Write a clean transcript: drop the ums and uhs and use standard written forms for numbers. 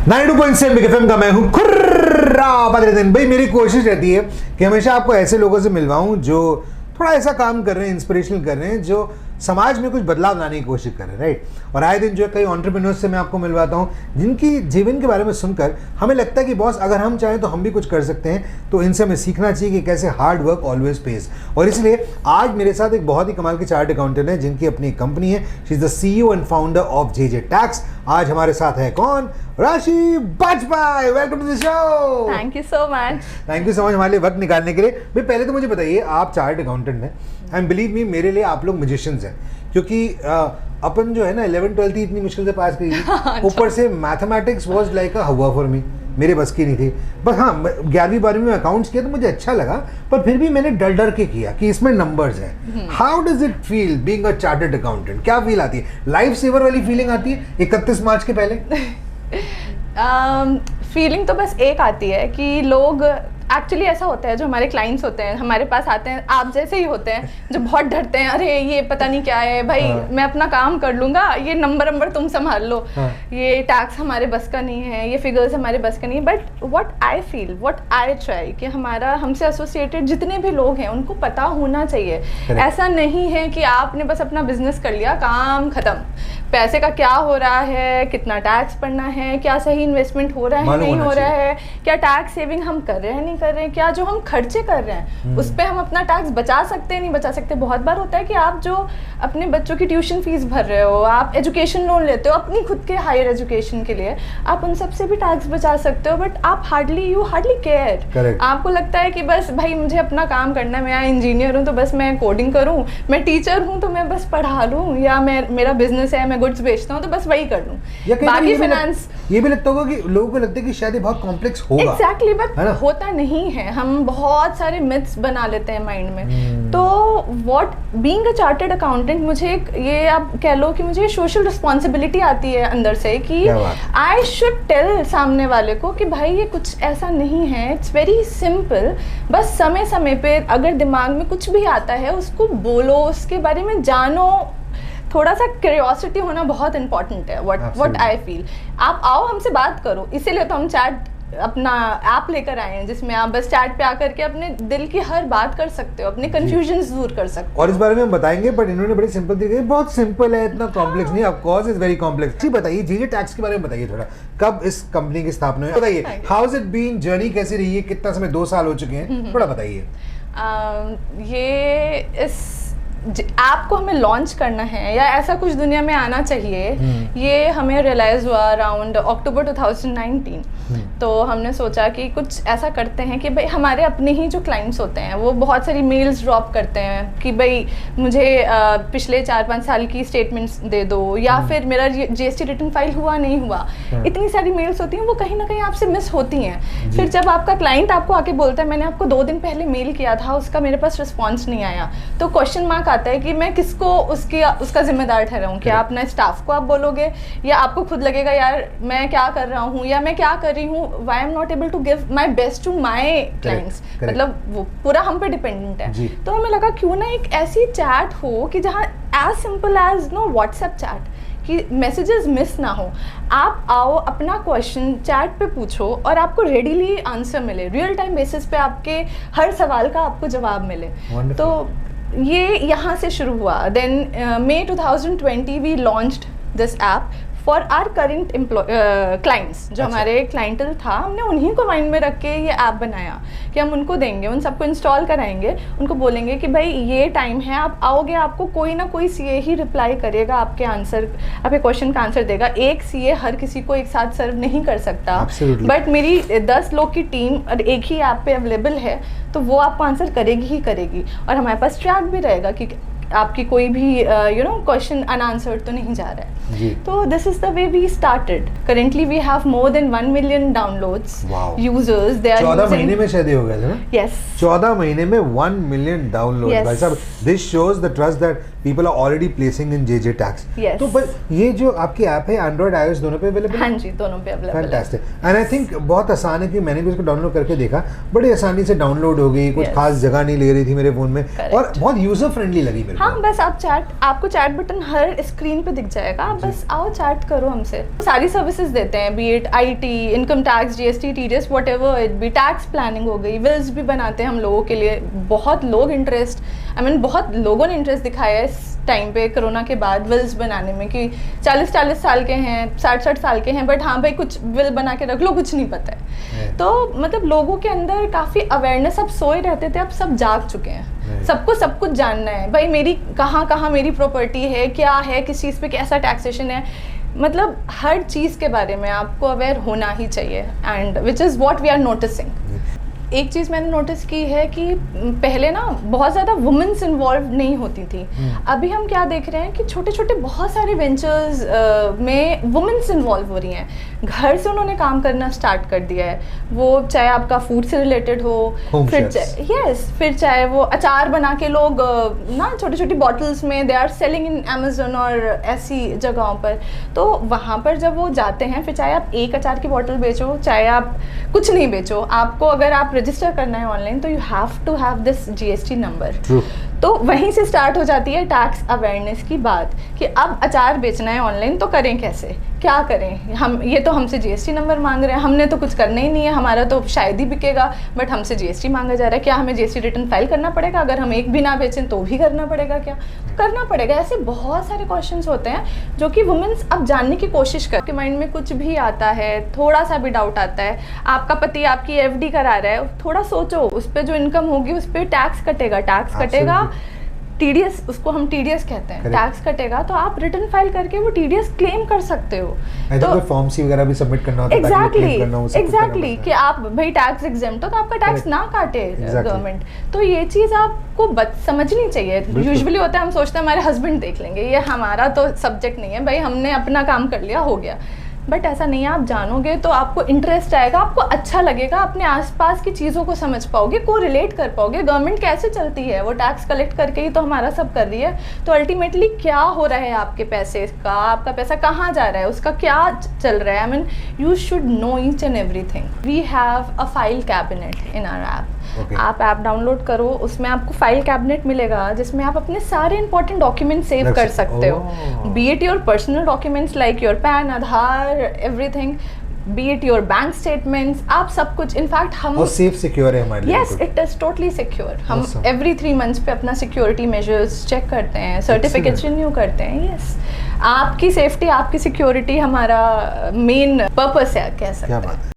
92.7 big FM का मैं हूं खुर्रा बदरुद्दीन भाई। मेरी कोशिश रहती है कि हमेशा आपको ऐसे लोगों से मिलवाऊं जो थोड़ा ऐसा काम कर रहे हैं, इंस्पिरेशनल कर रहे हैं, जो समाज में कुछ बदलाव लाने की कोशिश कर रहे हैं, राइट। और आए दिन जो कई एंटरप्रेन्योर्स से मैं आपको मिलवाता हूँ जिनकी जीवन के बारे में सुनकर हमें लगता है कि बॉस अगर हम चाहें तो हम भी कुछ कर सकते हैं। तो इनसे हमें सीखना चाहिए कि कैसे हार्ड वर्क ऑलवेज पेज। और इसलिए आज मेरे साथ एक बहुत ही कमाल की चार्ट अकाउंटेंट है जिनकी अपनी कंपनी है। She is the CEO and founder of JJ tax. आज हमारे साथ है कौन? Rashi Bajpai. Welcome to the show. Thank you so much. Thank you so much हमारे लिए वक्त निकालने के लिए। भाई पहले तो मुझे बताइए, आप चार्ट अकाउंटेंट हैं एंड बिलीव मी मेरे लिए आप लोग म्यूजिशियंस हैं, क्योंकि अपन जो है ना 11th-12th इतनी मुश्किल से पास करी थी। ऊपर से मैथमेटिक्स वाज लाइक अ हवा फॉर मी, मेरे बस की नहीं थी। बस हाँ, 11वीं-12वीं में अकाउंट्स किया तो मुझे अच्छा लगा, पर फिर भी मैंने डर डर के किया कि इसमें नंबर्स हैं। How does it feel being a chartered accountant? क्या फील आती है? लाइफ सेवर वाली फीलिंग आती है 31 मार्च के पहले? फीलिंग तो बस एक आती है कि लोग एक्चुअली ऐसा होता है, जो हमारे क्लाइंट्स होते हैं हमारे पास आते हैं, आप जैसे ही होते हैं, जो बहुत डरते हैं, अरे ये पता नहीं क्या है भाई। मैं अपना काम कर लूंगा, ये नंबर तुम संभाल लो। ये टैक्स हमारे बस का नहीं है, ये फिगर्स हमारे बस का नहीं है। But what I feel, what I try कि हमारा हमसे एसोसिएटेड जितने भी लोग हैं उनको पता होना चाहिए। ऐसा नहीं है कि आपने बस अपना बिजनेस कर लिया, काम खत्म। पैसे का क्या हो रहा है, कितना टैक्स पड़ना है, क्या सही इन्वेस्टमेंट हो रहा है नहीं हो रहा है, क्या टैक्स सेविंग हम कर रहे हैं नहीं कर रहे हैं, क्या जो हम खर्चे कर रहे हैं उस पर हम अपना टैक्स बचा सकते हैं नहीं बचा सकते। बहुत बार होता है कि आप जो अपने बच्चों की ट्यूशन फीस भर रहे हो, आप एजुकेशन लोन लेते हो अपनी खुद के हायर एजुकेशन के लिए, आप उन सब से भी टैक्स बचा सकते हो, बट आप हार्डली केयर। आपको लगता है कि बस भाई मुझे अपना काम करना है, मैं इंजीनियर हूँ तो बस मैं कोडिंग करूँ, मैं टीचर हूँ तो मैं बस पढ़ा लूँ, या मेरा बिजनेस है, मैं गुड्स बेचता हूँ तो बस वही कर लूँ। बाकी फाइनेंस ये भी लगता होगा कि लोगों को लगता है कि शायद ये बहुत कॉम्प्लेक्स होगा। एग्जैक्टली, बट होता नहीं है। हम बहुत सारे मिथ्स बना लेते हैं माइंड में। तो what being a chartered accountant, मुझे ये आप कह लो कि मुझे सोशल रिस्पॉन्सिबिलिटी आती है अंदर से कि आई शुड टेल सामने वाले को कि भाई ये कुछ ऐसा नहीं है, इट्स वेरी सिंपल। बस समय समय पे अगर दिमाग में कुछ भी आता है उसको बोलो, उसके बारे में जानो। थोड़ा सा क्यूरियोसिटी होना बहुत इंपॉर्टेंट है। What I feel. आप आओ हमसे बात करो, इसीलिए तो हम चैट अपना ऐप लेकर आए हैं जिसमें आप बस चैट पे आकर के अपने दिल की हर बात कर सकते हो, अपने कंफ्यूजन्स दूर कर सकते हो। और इस बारे में हम बताएंगे, बट इन्होंने बड़ी सिंपल तरीके, बहुत सिंपल है, इतना कॉम्प्लेक्स नहीं। Of course is very complex. जी बताइए, JJ टैक्स के बारे में बताइए थोड़ा। कब इस कंपनी की स्थापना हुई, बताइए। How is it been, journey कैसी रही है, कितना समय, 2 साल हो चुके हैं, थोड़ा बताइए। ये इस ऐप को हमें लॉन्च करना है या ऐसा कुछ दुनिया में आना चाहिए, ये हमें रियलाइज हुआ अराउंड अक्टूबर 2019। तो हमने सोचा कि कुछ ऐसा करते हैं कि भाई हमारे अपने ही जो क्लाइंट्स होते हैं वो बहुत सारी मेल्स ड्रॉप करते हैं कि भाई मुझे पिछले 4-5 साल की स्टेटमेंट्स दे दो, या फिर मेरा GST रिटर्न फाइल हुआ नहीं हुआ। इतनी सारी मेल्स होती हैं, वो कहीं ना कहीं आपसे मिस होती हैं। फिर जब आपका क्लाइंट आपको आके बोलता है मैंने आपको 2 दिन पहले मेल किया था, उसका मेरे पास रिस्पॉन्स नहीं आया, तो क्वेश्चन मार्क आता है कि मैं किसको उसका जिम्मेदार ठहराऊं। क्या अपना स्टाफ को आप बोलोगे, या आपको खुद लगेगा यार मैं क्या कर रहा हूँ या मैं क्या कर रही हूँ, why I am not able to give my best to my clients. मतलब वो पूरा हम पे डिपेंडेंट है। तो हमें लगा क्यों ना एक ऐसी चैट हो कि जहाँ as simple as WhatsApp chat कि मैसेजेस मिस ना हो। आप आओ, अपना क्वेश्चन चैट पे पूछो और आपको रेडीली आंसर मिले, रियल टाइम बेसिस पे आपके हर सवाल का आपको जवाब मिले। तो ये यहाँ से शुरू हुआ। Then May 2020 we launched this app for our current clients. जो हमारे क्लाइंटल था, हमने उन्हीं को माइंड में रख के ये ऐप बनाया कि हम उनको देंगे, उन सबको इंस्टॉल कराएंगे, उनको बोलेंगे कि भाई ये टाइम है, आप आओगे, आपको कोई ना कोई CA ही रिप्लाई करेगा, आपके क्वेश्चन का आंसर देगा। एक CA हर किसी को एक साथ सर्व नहीं कर सकता, बट मेरी 10 लोग की टीम और एक ही ऐप पे अवेलेबल है, तो वो आपको आंसर करेगी ही करेगी। और हमारे पास ट्रैक भी रहेगा कि आपकी कोई भी क्वेश्चन अनआंसर्ड तो नहीं जा रहा है। तो this is the way we started. Currently we have more than 1 million downloads, users. They are 14 महीने में शायद हो गया था ना? यस, 14 महीने में 1 million डाउनलोड। भाई साहब, this shows the trust that people are already placing in JJ tax. तो बस ये जो आपकी ऐप है एंड्रॉइड iOS दोनों पे अवेलेबल है? हाँ जी, दोनों पे अवेलेबल है। फैंटास्टिक। एंड आई थिंक बहुत आसान है कि मैंने भी उसको डाउनलोड करके देखा, बड़ी आसानी से डाउनलोड हो गई, कुछ खास जगह नहीं ले रही थी मेरे फोन में, और बहुत यूजर फ्रेंडली लगी मेरे लिखा हाँ है। बस आप चैट, आपको चैट बटन हर स्क्रीन पे दिख जाएगा, आप बस आओ चैट करो हमसे। सारी सर्विसेज देते हैं, B it IT, income tax, GST, TDS, whatever it be, tax planning हो गई, विल्स भी बनाते हैं हम लोगों के लिए। बहुत लोग इंटरेस्ट, बहुत लोगों ने इंटरेस्ट दिखाया है इस टाइम पे कोरोना के बाद विल्स बनाने में, कि 40-40 साल के हैं, 60-60 साल के हैं, बट हाँ भाई कुछ विल बना के रख लो, कुछ नहीं पता है। तो मतलब लोगों के अंदर काफ़ी अवेयरनेस, अब सोए रहते थे, अब सब जाग चुके हैं, सबको सब कुछ जानना है भाई, मेरी कहाँ मेरी प्रॉपर्टी है, क्या है, किस चीज़ पे कैसा टैक्सेशन है, मतलब हर चीज़ के बारे में आपको अवेयर होना ही चाहिए, and which is what we are noticing. एक चीज़ मैंने नोटिस की है कि पहले ना बहुत ज़्यादा वुमेन्स इन्वॉल्व नहीं होती थी। अभी हम क्या देख रहे हैं कि छोटे छोटे बहुत सारे वेंचर्स में वुमेन्स इन्वॉल्व हो रही हैं, घर से उन्होंने काम करना स्टार्ट कर दिया है, वो चाहे आपका फूड से रिलेटेड हो, फिर चाहे वो अचार बना के लोग ना छोटी छोटी बॉटल्स में they are selling in Amazon और ऐसी जगहों पर। तो वहाँ पर जब वो जाते हैं, फिर चाहे आप एक अचार की बॉटल बेचो, चाहे आप कुछ नहीं बेचो, आपको अगर आप रजिस्टर करना है ऑनलाइन तो you have to have this GST number. तो वहीं से स्टार्ट हो जाती है टैक्स अवेयरनेस की बात, कि अब अचार बेचना है ऑनलाइन तो करें कैसे, क्या करें हम, ये तो हमसे जीएसटी नंबर मांग रहे हैं, हमने तो कुछ करना ही नहीं है, हमारा तो शायद ही बिकेगा, बट हमसे जीएसटी मांगा जा रहा है, क्या हमें जीएसटी रिटर्न फाइल करना पड़ेगा, अगर हम एक भी ना बेचें तो भी करना पड़ेगा, क्या करना पड़ेगा। ऐसे बहुत सारे क्वेश्चंस होते हैं जो कि वुमेन्स अब जानने की कोशिश कर, के माइंड में कुछ भी आता है, थोड़ा सा भी डाउट आता है, आपका पति आपकी एफडी करा रहा है, थोड़ा सोचो, उस पर जो इनकम होगी उस पर टैक्स कटेगा, टीडीएस, उसको हम टीडीएस कहते हैं, टैक्स कटेगा, तो आप रिटर्न फाइल करके वो टीडीएस क्लेम कर सकते हो। तो फॉर्म सी वगैरह भी सबमिट करना होता है, एग्जैक्टली कि आप भाई टैक्स एग्जेम्प्ट हो तो आपका टैक्स ना काटे गवर्नमेंट। तो ये चीज़ आपको समझनी चाहिए। यूजुअली होता है हम सोचते हैं हमारे हस्बैंड देख लेंगे, ये हमारा तो सब्जेक्ट नहीं है भाई, हमने अपना काम कर लिया, हो गया, बट ऐसा नहीं है। आप जानोगे तो आपको इंटरेस्ट आएगा, आपको अच्छा लगेगा, अपने आसपास की चीज़ों को समझ पाओगे, को रिलेट कर पाओगे, गवर्नमेंट कैसे चलती है, वो टैक्स कलेक्ट करके ही तो हमारा सब कर रही है, तो अल्टीमेटली क्या हो रहा है आपके पैसे का, आपका पैसा कहाँ जा रहा है, उसका क्या चल रहा है। I mean you should know each and everything. We have a file cabinet in our app. आप ऐप डाउनलोड करो, उसमें आपको फाइल कैबिनेट मिलेगा जिसमें आप अपने सारे इंपॉर्टेंट डॉक्यूमेंट सेव कर सकते हो, B it your personal documents like your pan, Aadhaar, everything, B it your bank statements, आप सब कुछ। इनफैक्ट हम सेफ सिक्योर है हमारे लिए। Yes, it is totally secure. हम एवरी 3 मंथ्स पे अपना सिक्योरिटी मेजर्स चेक करते हैं, सर्टिफिकेट्स रिन्यू करते हैं। यस, आपकी सेफ्टी, आपकी सिक्योरिटी हमारा मेन पर्पस है, कह सकते हैं।